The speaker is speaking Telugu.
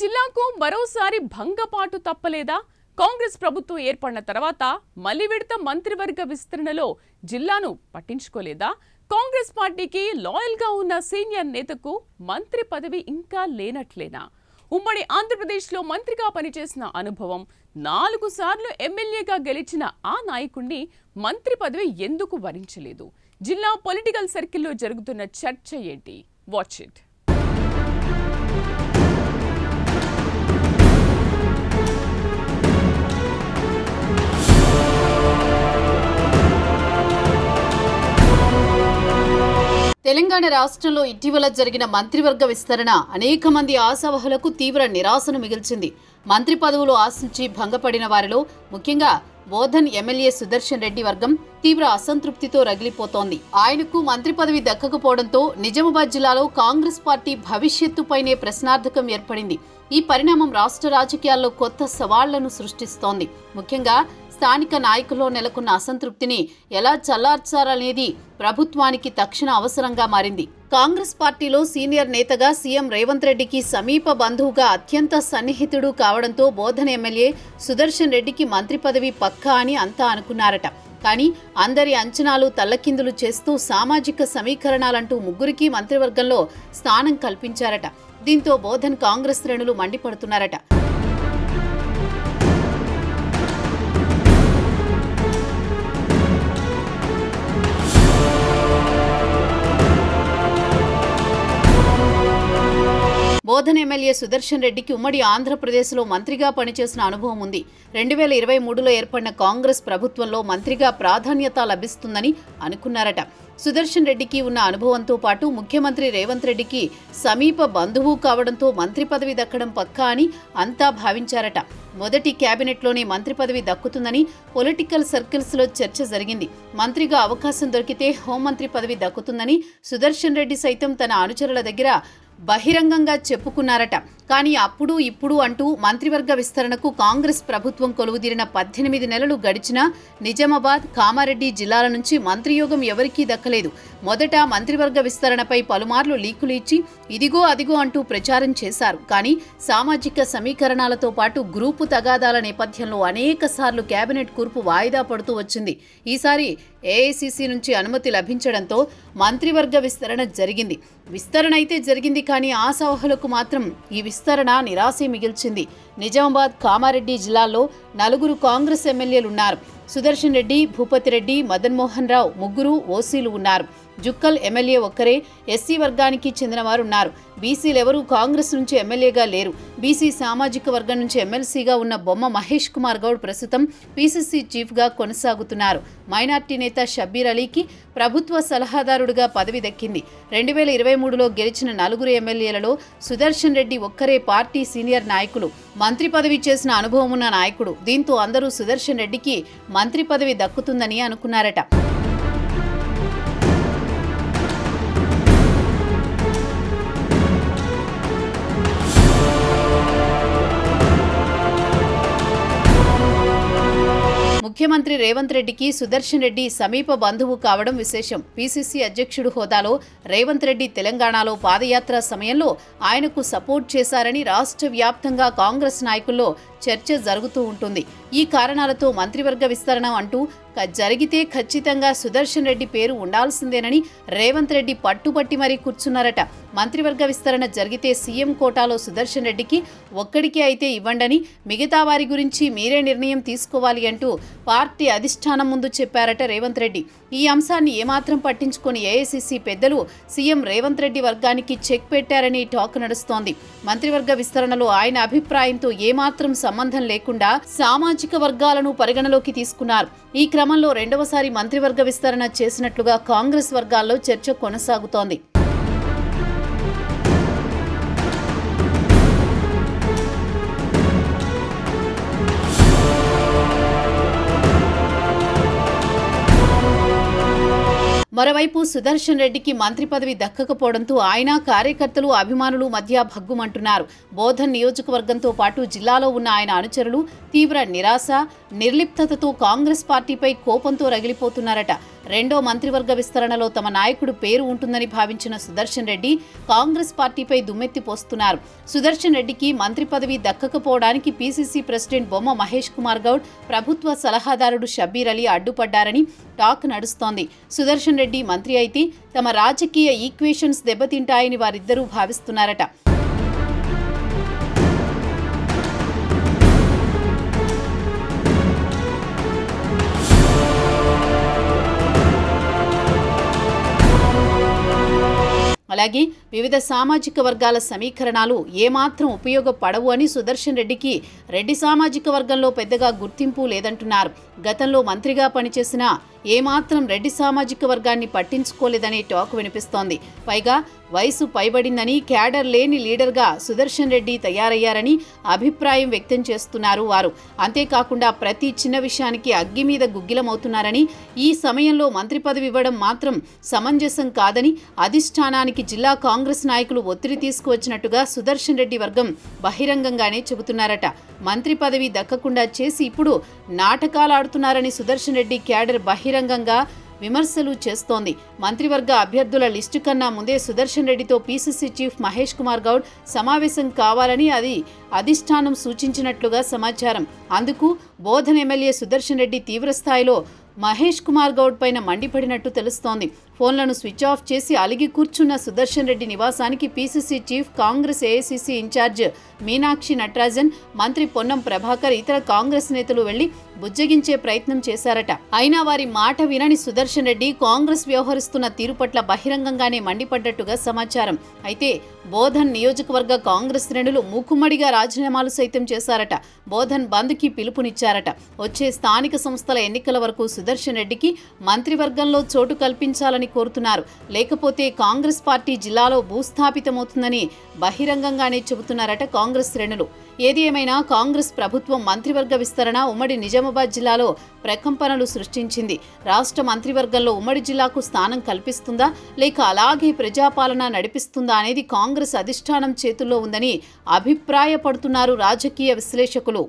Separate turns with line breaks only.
జిల్లాకు మరోసారి భంగపాటు తప్పలేదా? కాంగ్రెస్ ప్రభుత్వం ఏర్పడిన తర్వాత మళ్లీ విడత మంత్రివర్గ విస్తరణలో జిల్లాను పట్టించుకోలేదా? కాంగ్రెస్ పార్టీకి లాయల్ గా ఉన్న సీనియర్ నేతకు మంత్రి పదవి ఇంకా లేనట్లేనా? ఉమ్మడి ఆంధ్రప్రదేశ్లో మంత్రిగా పనిచేసిన అనుభవం, 4 సార్లు ఎమ్మెల్యేగా గెలిచిన ఆ నాయకుడిని మంత్రి పదవి ఎందుకు వరించలేదు? జిల్లా పొలిటికల్ సర్కిల్లో జరుగుతున్న చర్చ ఏంటి? Watch it.
తెలంగాణ రాష్ట్రంలో ఇటీవల జరిగిన మంత్రివర్గ విస్తరణ అనేక మంది ఆశావహులకు తీవ్ర నిరాశను మిగిల్చింది. మంత్రి పదవులు ఆశించి భంగపడిన వారిలో ముఖ్యంగా బోధన్ ఎమ్మెల్యే సుదర్శన్ రెడ్డి వర్గం తీవ్ర అసంతృప్తితో రగిలిపోతోంది. ఆయనకు మంత్రి పదవి దక్కకపోవడంతో నిజామాబాద్ జిల్లాలో కాంగ్రెస్ పార్టీ భవిష్యత్తుపైనే ప్రశ్నార్థకం ఏర్పడింది. ఈ పరిణామం రాష్ట్ర రాజకీయాల్లో కొత్త సవాళ్లను సృష్టిస్తోంది. ముఖ్యంగా స్థానిక నాయకుల్లో నెలకొన్న అసంతృప్తిని ఎలా చల్లార్చాలనేది ప్రభుత్వానికి తక్షణ అవసరంగా మారింది. కాంగ్రెస్ పార్టీలో సీనియర్ నేతగా సీఎం రేవంత్ రెడ్డికి సమీప బంధువుగా అత్యంత సన్నిహితుడు కావడంతో బోధన్ ఎమ్మెల్యే సుదర్శన్ రెడ్డికి మంత్రి పదవి పక్కా అని అంతా అనుకున్నారట. కానీ అందరి అంచనాలు తల్లకిందులు చేస్తూ సామాజిక సమీకరణాలంటూ ముగ్గురికి మంత్రివర్గంలో స్థానం కల్పించారట. దీంతో బోధన్ కాంగ్రెస్ శ్రేణులు మండిపడుతున్నారట. బోధన్ ఎమ్మెల్యే సుదర్శన్ రెడ్డికి ఉమ్మడి ఆంధ్రప్రదేశ్లో మంత్రిగా పనిచేసిన అనుభవం ఉంది. 2023లో ఏర్పడిన కాంగ్రెస్ ప్రభుత్వంలో మంత్రిగా ప్రాధాన్యత లభిస్తుందని అనుకున్నారట. సుదర్శన్ రెడ్డికి ఉన్న అనుభవంతో పాటు ముఖ్యమంత్రి రేవంత్ రెడ్డికి సమీప బంధువు కావడంతో మంత్రి పదవి దక్కడం పక్కా అని అంతా భావించారట. మొదటి కేబినెట్లోనే మంత్రి పదవి దక్కుతుందని పొలిటికల్ సర్కిల్స్లో చర్చ జరిగింది. మంత్రిగా అవకాశం దొరికితే హోంమంత్రి పదవి దక్కుతుందని సుదర్శన్ రెడ్డి సైతం తన అనుచరుల దగ్గర బహిరంగంగా చెప్పుకున్నారట. కానీ అప్పుడు ఇప్పుడు అంటూ మంత్రివర్గ విస్తరణకు కాంగ్రెస్ ప్రభుత్వం కొలువుదీరిన 18 నెలలు గడిచినా నిజామాబాద్, కామారెడ్డి జిల్లాల నుంచి మంత్రియోగం ఎవరికీ దక్కలేదు. మొదట మంత్రివర్గ విస్తరణపై పలుమార్లు లీకులు ఇచ్చి ఇదిగో అదిగో అంటూ ప్రచారం చేశారు. కానీ సామాజిక సమీకరణాలతో పాటు గ్రూపు తగాదాల నేపథ్యంలో అనేక సార్లు కేబినెట్ కూర్పు వాయిదా పడుతూ వచ్చింది. ఈసారి ఏఐసీసీ నుంచి అనుమతి లభించడంతో మంత్రివర్గ విస్తరణ జరిగింది. విస్తరణ అయితే జరిగింది, కానీ ఆశావహులకు మాత్రం ఈ విస్తరణ నిరాశే మిగిల్చింది. నిజామాబాద్, కామారెడ్డి జిల్లాల్లో 4 కాంగ్రెస్ ఎమ్మెల్యేలున్నారు. సుదర్శన్ రెడ్డి, భూపతి రెడ్డి, మదన్ మోహన్ రావు ముగ్గురు ఓసీలు ఉన్నారు. జుక్కల్ ఎమ్మెల్యే ఒక్కరే ఎస్సీ వర్గానికి చెందినవారున్నారు. బీసీలెవరూ కాంగ్రెస్ నుంచి ఎమ్మెల్యేగా లేరు. బీసీ సామాజిక వర్గం నుంచి ఎమ్మెల్సీగా ఉన్న బొమ్మ మహేష్ కుమార్ గౌడ్ ప్రస్తుతం పీసీసీ చీఫ్గా కొనసాగుతున్నారు. మైనార్టీ నేత షబ్బీర్ అలీకి ప్రభుత్వ సలహాదారుడిగా పదవి దక్కింది. 2023లో గెలిచిన 4 ఎమ్మెల్యేలలో సుదర్శన్ రెడ్డి ఒక్కరే పార్టీ సీనియర్ నాయకులు, మంత్రి పదవి చేసిన అనుభవం ఉన్న నాయకుడు. దీంతో అందరూ సుదర్శన్ రెడ్డికి మంత్రి పదవి దక్కుతుందని అనుకున్నారట. ముఖ్యమంత్రి రేవంత్ రెడ్డికి సుదర్శన్ రెడ్డి సమీప బంధువు కావడం విశేషం. పీసీసీ అధ్యక్షుడు హోదాలో రేవంత్ రెడ్డి తెలంగాణలో పాదయాత్ర సమయంలో ఆయనకు సపోర్ట్ చేశారని రాష్ట్ర వ్యాప్తంగా కాంగ్రెస్ నాయకుల్లో చర్చ జరుగుతూ ఉంటుంది. ఈ కారణాలతో మంత్రివర్గ విస్తరణ అంటూ జరిగితే ఖచ్చితంగా సుదర్శన్ రెడ్డి పేరు ఉండాల్సిందేనని రేవంత్ రెడ్డి పట్టుబట్టి మరీ కూర్చున్నారట. మంత్రివర్గ విస్తరణ జరిగితే సీఎం కోటాలో సుదర్శన్ రెడ్డికి ఒక్కడికే అయితే ఇవ్వండని, మిగతా వారి గురించి మీరే నిర్ణయం తీసుకోవాలి అంటూ పార్టీ అధిష్టానం ముందు చెప్పారట రేవంత్ రెడ్డి. ఈ అంశాన్ని ఏమాత్రం పట్టించుకొని ఏఐసీసీ పెద్దలు సీఎం రేవంత్ రెడ్డి వర్గానికి చెక్ పెట్టారని టాక్ నడుస్తోంది. మంత్రివర్గ విస్తరణలో ఆయన అభిప్రాయంతో ఏమాత్రం సంబంధం లేకుండా సామాజిక వర్గాలను పరిగణలోకి తీసుకున్నారు. ఈ క్రమంలో రెండవసారి మంత్రివర్గ విస్తరణ చేసినట్లుగా కాంగ్రెస్ వర్గాల్లో చర్చ కొనసాగుతోంది. మరోవైపు సుదర్శన్ రెడ్డికి మంత్రి పదవి దక్కకపోవడంతో ఆయన, కార్యకర్తలు, అభిమానులు మధ్య భగ్గుమంటున్నారు. బోధన్ నియోజకవర్గంతో పాటు జిల్లాలో ఉన్న ఆయన అనుచరులు తీవ్ర నిరాశ, నిర్లిప్తతతో కాంగ్రెస్ పార్టీపై కోపంతో రగిలిపోతున్నారట. రెండో మంత్రివర్గ విస్తరణలో తమ నాయకుడు పేరు ఉంటుందని భావించిన సుదర్శన్ రెడ్డి కాంగ్రెస్ పార్టీపై దుమ్మెత్తి పోస్తున్నారు. సుదర్శన్ రెడ్డికి మంత్రి పదవి దక్కకపోవడానికి పీసీసీ ప్రెసిడెంట్ బొమ్మ మహేష్ కుమార్ గౌడ్, ప్రభుత్వ సలహాదారుడు షబ్బీర్ అలీ అడ్డుపడ్డారని టాక్ నడుస్తోంది. సుదర్శన్ రెడ్డి మంత్రి అయితే తమ రాజకీయ ఈక్వేషన్స్ దెబ్బతింటాయని వారిద్దరూ భావిస్తున్నారట. అలాగే వివిధ సామాజిక వర్గాల సమీకరణాలు ఏమాత్రం ఉపయోగపడవు అని సుదర్శన్ రెడ్డికి రెడ్డి సామాజిక వర్గంలో పెద్దగా గుర్తింపు లేదంటున్నారు. గతంలో మంత్రిగా పనిచేసిన ఏమాత్రం రెడ్డి సామాజిక వర్గాన్ని పట్టించుకోలేదనే టాక్ వినిపిస్తోంది. పైగా వయసు పైబడిందని, క్యాడర్ లేని లీడర్గా సుదర్శన్ రెడ్డి తయారయ్యారని అభిప్రాయం వ్యక్తం చేస్తున్నారు వారు. అంతేకాకుండా ప్రతి చిన్న విషయానికి అగ్గి మీద గుగ్గిలమవుతున్నారని, ఈ సమయంలో మంత్రి పదవి ఇవ్వడం మాత్రం సమంజసం కాదని అధిష్టానానికి జిల్లా కాంగ్రెస్ నాయకులు ఒత్తిడి తీసుకువచ్చినట్టుగా సుదర్శన్ రెడ్డి వర్గం బహిరంగంగానే చెబుతున్నారట. మంత్రి పదవి దక్కకుండా చేసి ఇప్పుడు నాటకాలాడుతున్నారని సుదర్శన్ రెడ్డి క్యాడర్ బహిరంగంగా విమర్శలు చేస్తోంది. మంత్రివర్గ అభ్యర్థుల లిస్టు కన్నా ముందే సుదర్శన్ రెడ్డితో పీసీసీ చీఫ్ మహేష్ కుమార్ గౌడ్ సమావేశం కావాలని అది అధిష్టానం సూచించినట్లుగా సమాచారం. అందుకు బోధన్ ఎమ్మెల్యే సుదర్శన్ రెడ్డి తీవ్రస్థాయిలో మహేష్ కుమార్ గౌడ్ పైన మండిపడినట్టు తెలుస్తోంది. ఫోన్లను స్విచ్ ఆఫ్ చేసి అలిగి కూర్చున్న సుదర్శన్ రెడ్డి నివాసానికి PCC chief, Congress AICC incharge Meenakshi Natarajan, మంత్రి పొన్నం ప్రభాకర్, ఇతర కాంగ్రెస్ నేతలు వెళ్లి బుజ్జగించే ప్రయత్నం చేశారట. అయినా వారి మాట వినని సుదర్శన్ రెడ్డి కాంగ్రెస్ వ్యవహరిస్తున్న తీరు పట్ల బహిరంగంగానే మండిపడ్డట్టుగా సమాచారం. అయితే బోధన్ నియోజకవర్గ కాంగ్రెస్ శ్రేణులు మూకుమ్మడిగా రాజీనామాలు సైతం చేశారట. బోధన్ బంద్కి పిలుపునిచ్చారట. వచ్చే స్థానిక సంస్థల ఎన్నికల వరకు సుదర్శన్ రెడ్డికి మంత్రివర్గంలో చోటు కల్పించాలని కోరుతున్నారు. లేకపోతే కాంగ్రెస్ పార్టీ జిల్లాలో భూస్థాపితమవుతుందని బహిరంగంగానే చెబుతున్నారట కాంగ్రెస్ శ్రేణులు. ఏది ఏమైనా కాంగ్రెస్ ప్రభుత్వం మంత్రివర్గ విస్తరణ ఉమ్మడి నిజామాబాద్ జిల్లాలో ప్రకంపనలు సృష్టించింది. రాష్ట్ర మంత్రివర్గంలో ఉమ్మడి జిల్లాకు స్థానం కల్పిస్తుందా, లేక అలాగే ప్రజాపాలన నడిపిస్తుందా అనేది కాంగ్రెస్ అధిష్టానం చేతుల్లో ఉందని అభిప్రాయపడుతున్నారు రాజకీయ విశ్లేషకులు.